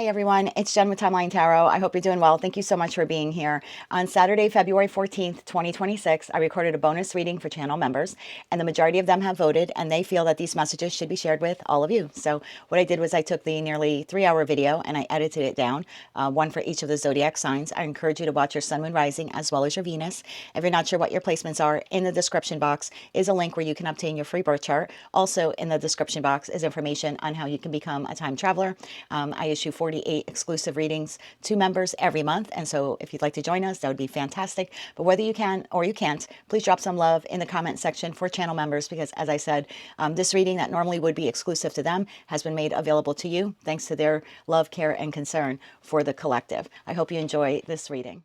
Hey everyone, it's Jen with Timeline Tarot. I hope you're doing well. Thank you so much for being here. On Saturday, February 14th, 2026, I recorded a bonus reading for channel members, and the majority of them have voted, and they feel that these messages should be shared with all of you. So what I did was I took the nearly 3-hour video and I edited it down, one for each of the zodiac signs. I encourage you to watch your sun, moon, rising, as well as your Venus. If you're not sure what your placements are, in the description box is a link where you can obtain your free birth chart. Also in the description box is information on how you can become a time traveler. I issue 48 exclusive readings to members every month. And so if you'd like to join us, that would be fantastic. But whether you can or you can't, please drop some love in the comment section for channel members, because as I said, this reading that normally would be exclusive to them has been made available to you thanks to their love, care, and concern for the collective. I hope you enjoy this reading.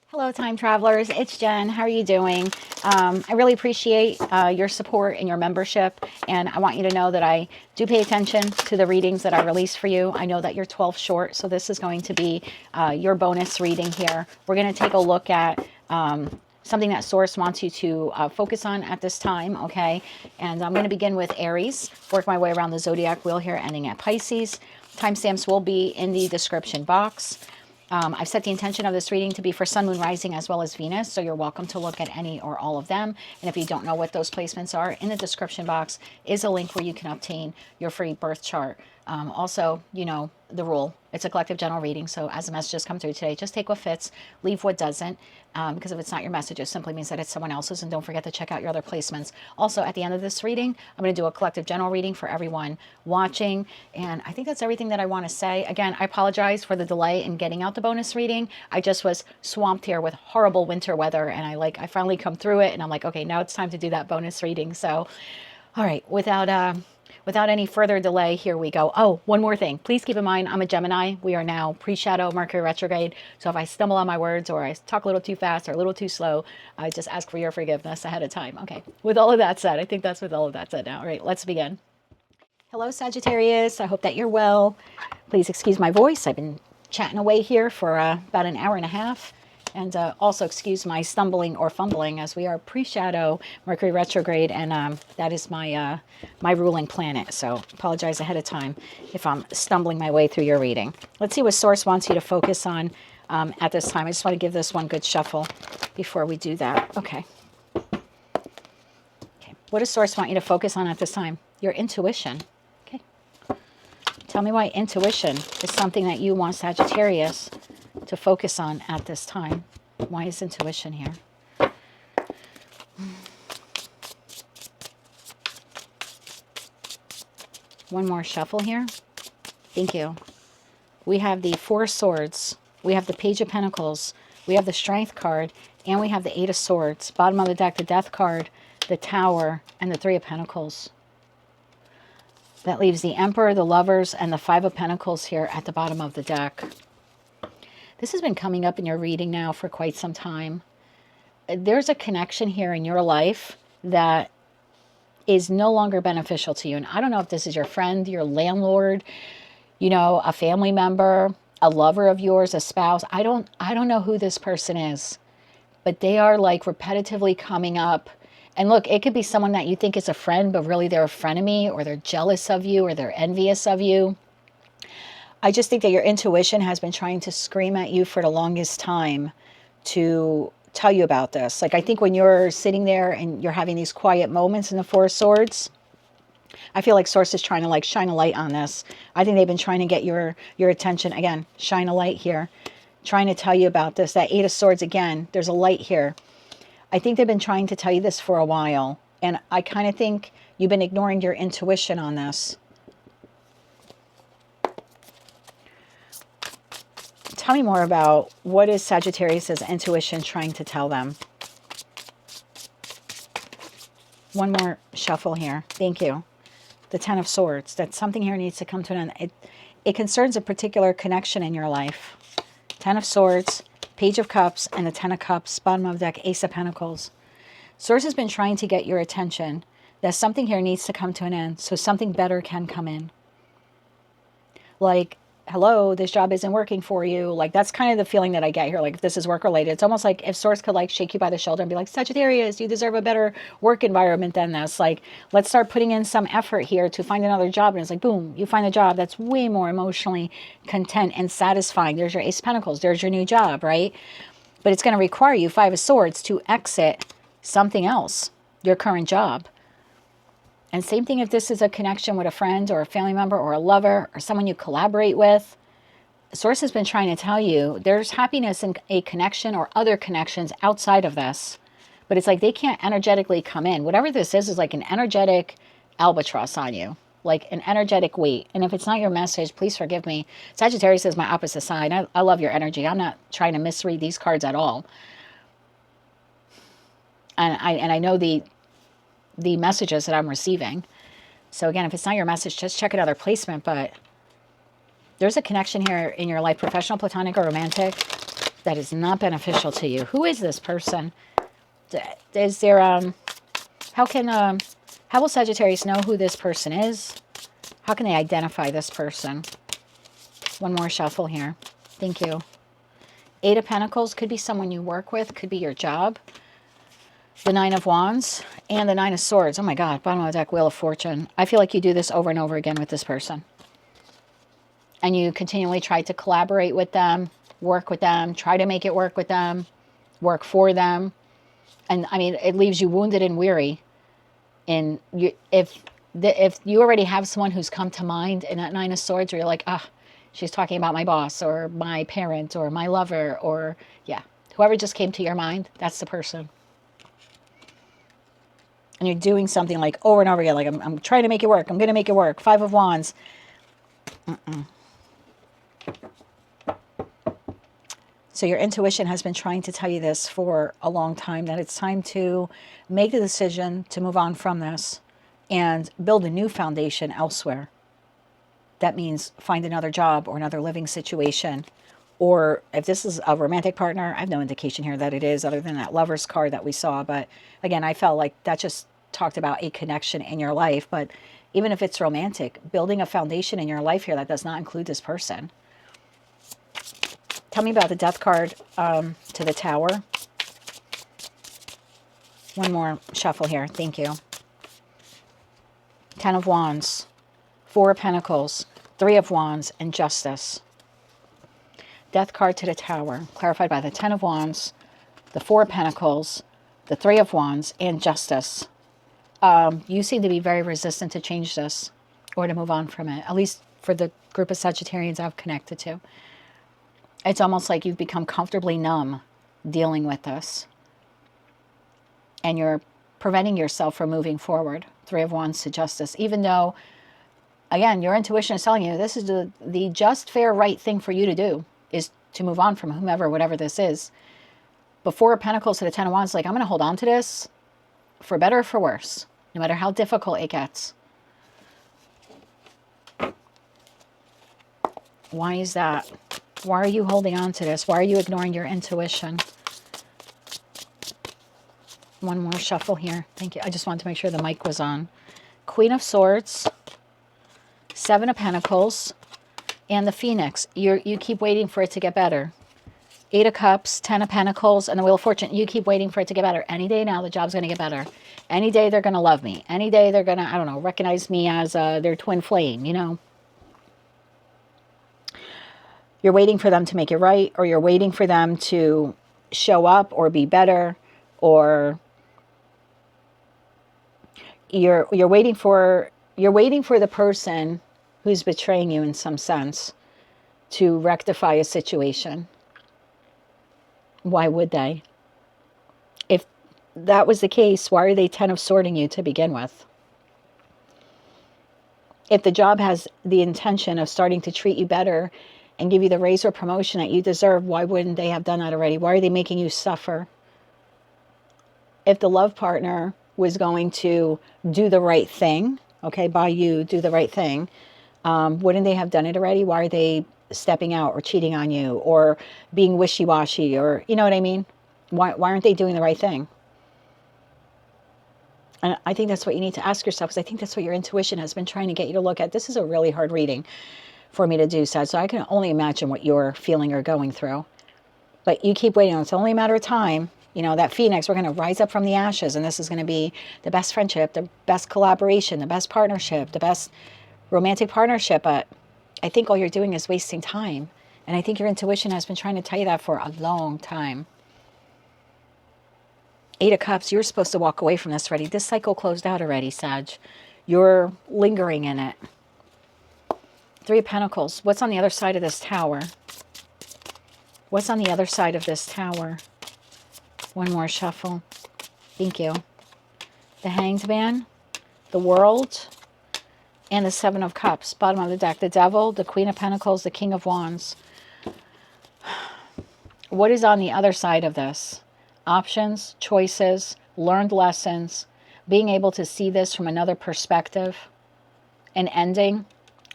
Hello, time travelers. It's Jen. How are you doing? I really appreciate your support and your membership, and I want you to know that I do pay attention to the readings that I release for you. I know that you're 12 short, so this is going to be your bonus reading here. We're going to take a look at something that Source wants you to focus on at this time, okay? And I'm going to begin with Aries, work my way around the zodiac wheel here, ending at Pisces. Timestamps will be in the description box. I've set the intention of this reading to be for Sun, Moon, Rising, as well as Venus, so you're welcome to look at any or all of them. And if you don't know what those placements are, in the description box is a link where you can obtain your free birth chart. Also, you know the rule. It's a collective general reading, so as the messages come through today, just take what fits, leave what doesn't, because if it's not your message, it simply means that it's someone else's, and don't forget to check out your other placements. Also, at the end of this reading, I'm going to do a collective general reading for everyone watching, and I think that's everything that I want to say. Again, I apologize for the delay in getting out the bonus reading. I just was swamped here with horrible winter weather, and I finally come through it, and I'm like, okay, now it's time to do that bonus reading. So, all right, without any further delay, here we go. Oh, one more thing. Please keep in mind, I'm a Gemini. We are now pre-shadow Mercury retrograde. So if I stumble on my words or I talk a little too fast or a little too slow, I just ask for your forgiveness ahead of time. Okay, with all of that said, I think that's with all of that said now. All right, let's begin. Hello, Sagittarius. I hope that you're well. Please excuse my voice. I've been chatting away here for about an hour and a half. And also excuse my stumbling or fumbling, as we are pre-shadow Mercury retrograde, and that is my my ruling planet. So apologize ahead of time if I'm stumbling my way through your reading. Let's see what Source wants you to focus on at this time. I just want to give this one good shuffle before we do that. Okay. Okay. What does Source want you to focus on at this time? Your intuition. Okay. Tell me why intuition is something that you want, Sagittarius, to focus on at this time. Why is intuition here? One more shuffle here. Thank you. We have the Four of Swords. We have the Page of Pentacles. We have the Strength card. And we have the Eight of Swords. Bottom of the deck, the Death card, the Tower, and the Three of Pentacles. That leaves the Emperor, the Lovers, and the Five of Pentacles here at the bottom of the deck. This has been coming up in your reading now for quite some time. There's a connection here in your life that is no longer beneficial to you. And I don't know if this is your friend, your landlord, you know, a family member, a lover of yours, a spouse. I don't know who this person is, but they are like repetitively coming up. And look, it could be someone that you think is a friend, but really they're a frenemy, or they're jealous of you, or they're envious of you. I just think that your intuition has been trying to scream at you for the longest time to tell you about this. Like, I think when you're sitting there and you're having these quiet moments in the Four of Swords, I feel like Source is trying to like shine a light on this. I think they've been trying to get your attention. Again, shine a light here. Trying to tell you about this. That Eight of Swords, again, there's a light here. I think they've been trying to tell you this for a while. And I kind of think you've been ignoring your intuition on this. Tell me more about what is Sagittarius' intuition trying to tell them. One more shuffle here. Thank you. The Ten of Swords. That something here needs to come to an end. It concerns a particular connection in your life. Ten of Swords, Page of Cups, and the Ten of Cups. Bottom of the deck, Ace of Pentacles. Source has been trying to get your attention that something here needs to come to an end so something better can come in. Like, hello, this job isn't working for you. Like, that's kind of the feeling that I get here. Like, if this is work related, it's almost like if Source could like shake you by the shoulder and be like, Sagittarius, you deserve a better work environment than this. Like, let's start putting in some effort here to find another job. And it's like, boom, you find a job that's way more emotionally content and satisfying. There's your Ace of Pentacles. There's your new job, right? But it's going to require you, Five of Swords, to exit something else, your current job. And same thing if this is a connection with a friend or a family member or a lover or someone you collaborate with. Source has been trying to tell you there's happiness in a connection or other connections outside of this. But it's like they can't energetically come in. Whatever this is like an energetic albatross on you. Like an energetic weight. And if it's not your message, please forgive me. Sagittarius is my opposite sign. I love your energy. I'm not trying to misread these cards at all. And I know the messages that I'm receiving. So again, if it's not your message, just check another placement. But there's a connection here in your life, professional, platonic, or romantic, that is not beneficial to you. Who is this person? Is there, how will Sagittarius know who this person is? How can they identify this person? One more shuffle here. Thank you. Eight of Pentacles could be someone you work with, could be your job. The Nine of Wands and the Nine of Swords. Oh my God, bottom of the deck, Wheel of Fortune. I feel like you do this over and over again with this person. And you continually try to collaborate with them, work with them, try to make it work with them, work for them. And I mean, it leaves you wounded and weary. And if you already have someone who's come to mind in that Nine of Swords, where you're like, she's talking about my boss or my parent or my lover or, yeah, whoever just came to your mind, that's the person. And you're doing something like over and over again, like I'm trying to make it work. I'm going to make it work. Five of Wands. So your intuition has been trying to tell you this for a long time, that it's time to make the decision to move on from this and build a new foundation elsewhere. That means find another job or another living situation. Or if this is a romantic partner, I have no indication here that it is, other than that Lover's card that we saw. But again, I felt like that just talked about a connection in your life. But even if it's romantic, building a foundation in your life here that does not include this person. Tell me about the Death card to the Tower. One more shuffle here. Thank you. Ten of Wands, Four of Pentacles, Three of Wands, and Justice. Death card to the Tower, clarified by the Ten of Wands, the Four of Pentacles, the Three of Wands, and Justice. You seem to be very resistant to change this or to move on from it, at least for the group of Sagittarians I've connected to. It's almost like you've become comfortably numb dealing with this. And you're preventing yourself from moving forward. Three of Wands to Justice. Even though, again, your intuition is telling you this is the just, fair, right thing for you to do, is to move on from whomever, whatever this is. But Four of Pentacles to the Ten of Wands, like, I'm going to hold on to this for better or for worse, no matter how difficult it gets. Why is that? Why are you holding on to this? Why are you ignoring your intuition? One more shuffle here. Thank you. I just wanted to make sure the mic was on. Queen of Swords, Seven of Pentacles, and the Phoenix. You keep waiting for it to get better. Eight of Cups, Ten of Pentacles, and the Wheel of Fortune. You keep waiting for it to get better. Any day now, the job's going to get better. Any day they're going to love me. Any day they're going to, I don't know, recognize me as their twin flame, you know. You're waiting for them to make it right, or you're waiting for them to show up or be better, or you're waiting for the person who's betraying you in some sense to rectify a situation. Why would they? If that was the case, why are they Ten of Swording you to begin with? If the job has the intention of starting to treat you better and give you the raise or promotion that you deserve, why wouldn't they have done that already? Why are they making you suffer? If the love partner was going to do the right thing, okay, by you, do the right thing, wouldn't they have done it already? Why are they stepping out or cheating on you or being wishy-washy, or, you know what I mean? Why aren't they doing the right thing? And I think that's what you need to ask yourself, because I think that's what your intuition has been trying to get you to look at. This is a really hard reading. for me to do, Sag. So I can only imagine what you're feeling or going through. But you keep waiting. It's only a matter of time. You know, that phoenix, we're going to rise up from the ashes, and this is going to be the best friendship, the best collaboration, the best partnership, the best romantic partnership. But I think all you're doing is wasting time. And I think your intuition has been trying to tell you that for a long time. 8 of Cups, you're supposed to walk away from this already. This cycle closed out already, Sag. You're lingering in it. 3 of Pentacles. What's on the other side of this tower? What's on the other side of this tower? One more shuffle. Thank you. The Hanged Man, the World, and the 7 of Cups. Bottom of the deck. The Devil, the Queen of Pentacles, the King of Wands. What is on the other side of this? Options, choices, learned lessons, being able to see this from another perspective, an ending,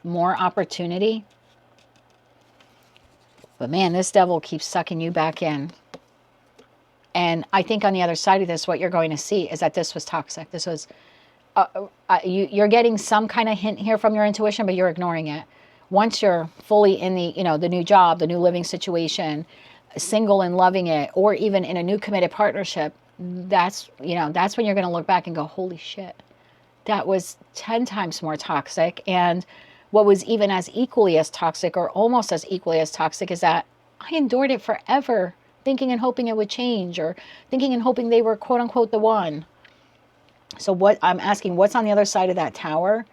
more opportunity. But man, this devil keeps sucking you back in. And I think on the other side of this, what you're going to see is that this was toxic. This was, you're getting some kind of hint here from your intuition, but you're ignoring it. Once you're fully in the, the new job, the new living situation, single and loving it, or even in a new committed partnership, that's when you're going to look back and go, holy shit, that was 10 times more toxic. And what was even as equally as toxic, or almost as equally as toxic, is that I endured it forever, thinking and hoping it would change, or thinking and hoping they were quote unquote the one. So what I'm asking, what's on the other side of that tower?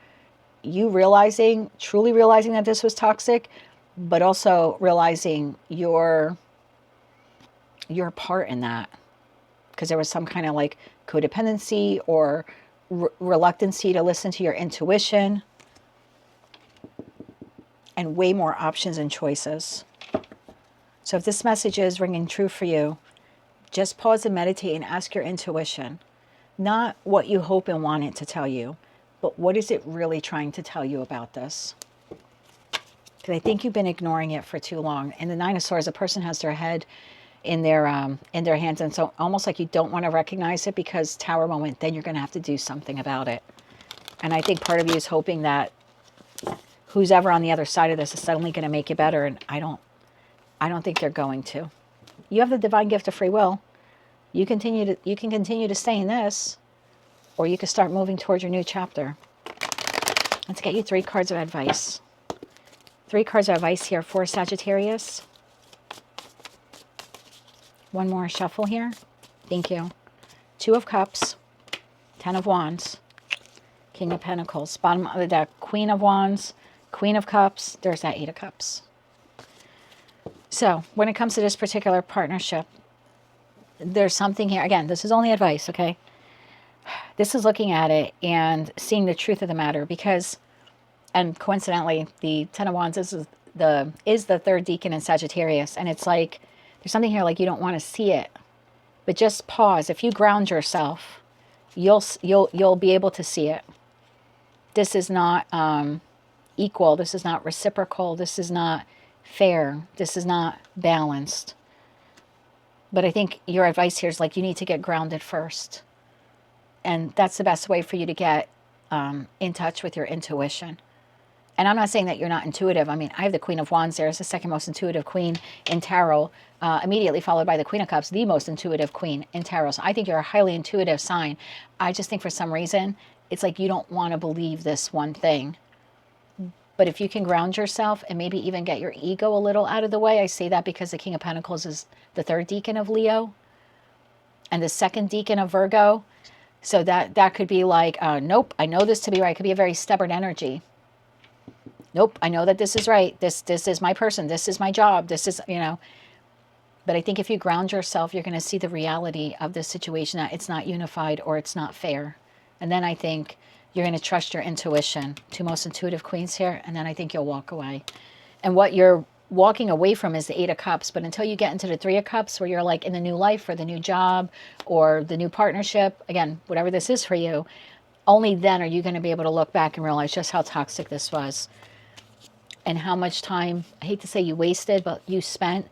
You truly realizing that this was toxic, but also realizing your part in that, because there was some kind of like codependency or reluctancy to listen to your intuition, and way more options and choices. So if this message is ringing true for you, just pause and meditate and ask your intuition, not what you hope and want it to tell you, but what is it really trying to tell you about this? Because I think you've been ignoring it for too long. And the 9 of Swords, a person has their head in their hands, and so almost like you don't want to recognize it, because tower moment, then you're going to have to do something about it. And I think part of you is hoping that who's ever on the other side of this is suddenly going to make it better, and I don't think they're going to. You have the divine gift of free will. You can continue to stay in this, or you can start moving towards your new chapter. Let's get you 3 cards of advice. 3 cards of advice here for Sagittarius. One more shuffle here. Thank you. 2 of Cups, 10 of Wands, King of Pentacles. Bottom of the deck, Queen of Wands, Queen of Cups. There's that 8 of Cups. So when it comes to this particular partnership, there's something here. Again, this is only advice, okay? This is looking at it and seeing the truth of the matter, because, and coincidentally, the 10 of Wands is the 3rd decan in Sagittarius, and it's like, there's something here like you don't want to see it, but just pause. If you ground yourself, you'll be able to see it. This is not equal. This is not reciprocal. This is not fair. This is not balanced. But I think your advice here is like, you need to get grounded first. And that's the best way for you to get in touch with your intuition. And I'm not saying that you're not intuitive. I mean, I have the Queen of Wands there as the 2nd most intuitive queen in tarot, immediately followed by the Queen of Cups, the most intuitive queen in tarot. So I think you're a highly intuitive sign. I just think for some reason, it's like you don't want to believe this one thing. But if you can ground yourself and maybe even get your ego a little out of the way, I say that because the King of Pentacles is the 3rd decan of Leo and the 2nd decan of Virgo. So that could be like, nope, I know this to be right. It could be a very stubborn energy. Nope, I know that this is right. This is my person. This is my job. This is, But I think if you ground yourself, you're going to see the reality of this situation, that it's not unified or it's not fair. And then I think you're going to trust your intuition. 2 most intuitive queens here. And then I think you'll walk away. And what you're walking away from is the 8 of Cups. But until you get into the 3 of Cups, where you're like in the new life or the new job or the new partnership, again, whatever this is for you, only then are you going to be able to look back and realize just how toxic this was. And how much time, I hate to say you wasted, but you spent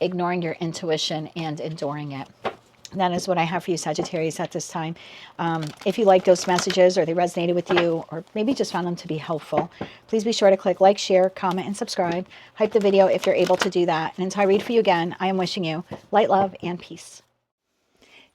ignoring your intuition and enduring it. That is what I have for you, Sagittarius, at this time. If you like those messages or they resonated with you, or maybe just found them to be helpful, please be sure to click like, share, comment, and subscribe. Hype the video if you're able to do that. And until I read for you again, I am wishing you light, love, and peace.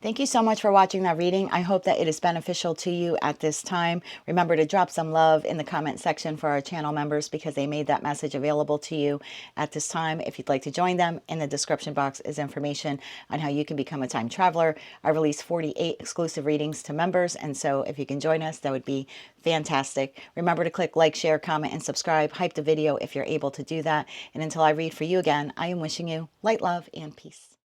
Thank you so much for watching that reading. I hope that it is beneficial to you at this time. Remember to drop some love in the comment section for our channel members because they made that message available to you at this time. If you'd like to join them, in the description box is information on how you can become a time traveler. I release 48 exclusive readings to members, and so if you can join us, that would be fantastic. Remember to click like, share, comment, and subscribe. Hype the video if you're able to do that. And until I read for you again, I am wishing you light, love, and peace.